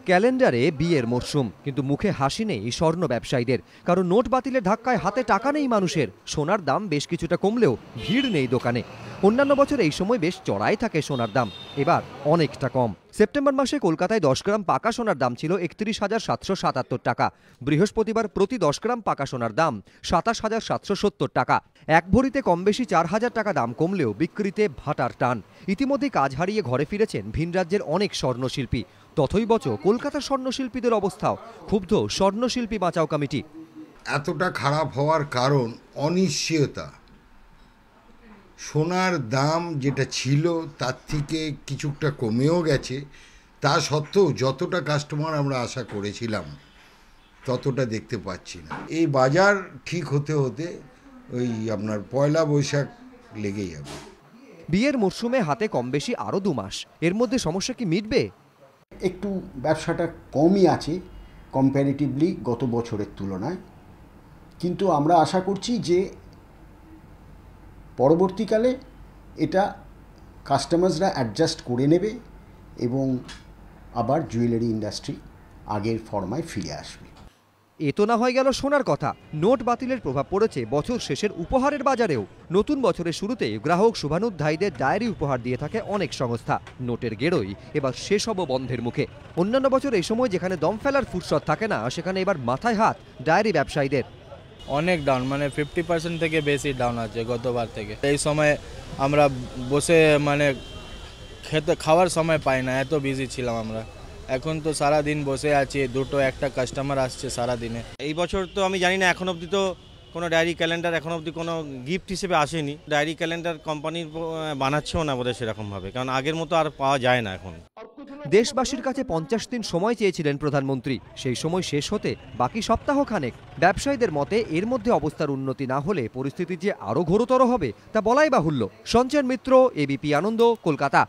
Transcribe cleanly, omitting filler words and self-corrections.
ক্যালেন্ডারে বিয়ের মরশুম, কিন্তু মুখে হাসি নেই স্বর্ণ ব্যবসায়ীদের। কারণ নোট বাতিলের ধাক্কায় হাতে টাকা নেই মানুষের। সোনার দাম বেশ কিছুটা কমলেও ভিড় নেই দোকানে। অন্যান্য বছর এই সময় বেশ চড়াই থাকে সোনার দাম, এবার অনেকটা কম। সেপ্টেম্বর মাসে কলকাতায় 10 গ্রাম পাকা সোনার দাম ছিল 31,777 টাকা। বৃহস্পতিবার প্রতি 10 গ্রাম পাকা সোনার দাম 27,770 টাকা। এক ভরিতে কম বেশি 4,000 টাকা দাম কমলেও বিক্রিতে ভাটার টান। ইতিমধ্যে কাজ হারিয়ে ঘরে ফিরেছেন ভিন রাজ্যের অনেক স্বর্ণশিল্পী। তথৈবচ কলকাতার স্বর্ণশিল্পীদের অবস্থাও। ক্ষুব্ধ স্বর্ণশিল্পী বাঁচাও কমিটি। এতটা খারাপ হওয়ার কারণ অনিশ্চয়তা। সোনার দাম যেটা ছিল তার থেকে কিছুটা কমেও গেছে, তা সত্ত্বেও যতটা কাস্টমার আমরা আশা করেছিলাম ততটা দেখতে পাচ্ছি না। এই বাজার ঠিক হতে হতে ওই আপনার পয়লা বৈশাখ লেগে যাবে। বিয়ের মরশুমে হাতে কম বেশি আরও 2 মাস। এর মধ্যে সমস্যা কি মিটবে? একটু ব্যবসাটা কমই আছে কম্প্যারেটিভলি গত বছরের তুলনায়, কিন্তু আমরা আশা করছি যে পরবর্তীকালে এটা কাস্টমার্সরা অ্যাডজাস্ট করে নেবে এবং আবার জুয়েলারি ইন্ডাস্ট্রি আগের ফর্মায় ফিরে আসবে। এ তো না হয়ে গেল সোনার কথা, নোট বাতিলের প্রভাব পড়েছে বছর শেষের উপহারের বাজারেও। নতুন বছরের শুরুতে গ্রাহক শুভানুধ্যায়ীদের ডায়েরি উপহার দিয়ে থাকে অনেক সংস্থা। নোটের গেরোই এবার সেসবও বন্ধের মুখে। অন্যান্য বছর এই সময় যেখানে দম ফেলার ফুরসত থাকে না, সেখানে এবার মাথায় হাত ডায়েরি ব্যবসায়ীদের। অনেক ডাউন, মানে 50% থেকে বেশি ডাউন আছে গতবার থেকে। এই সময় আমরা বসে মানে খাওয়ার সময় পাই না, এত বিজি ছিলাম আমরা। এখন তো সারা দিন বসে আছি, দুটো একটা কাস্টমার আসছে সারা দিনে। এই বছর তো আমি জানি না, এখন অবধি তো কোনো ডায়েরি ক্যালেন্ডার এখন অবধি কোনো গিফট হিসেবে আসেনি। ডায়েরি ক্যালেন্ডার কোম্পানির বানাচ্ছেও না বোধহয় সেরকমভাবে, কারণ আগের মতো আর পাওয়া যায় না এখন। দেশবাসীর কাছে 50 দিন সময় চেয়েছিলেন প্রধানমন্ত্রী, সেই সময় শেষ হতে বাকি সপ্তাহ খানেক। ব্যবসায়ীদের মতে এর মধ্যে অবস্থার উন্নতি না হলে পরিস্থিতি যে আরও ঘোরতর হবে তা বলাই বাহুল্য। সঞ্চয়ন মিত্র, এবিপি আনন্দ, কলকাতা।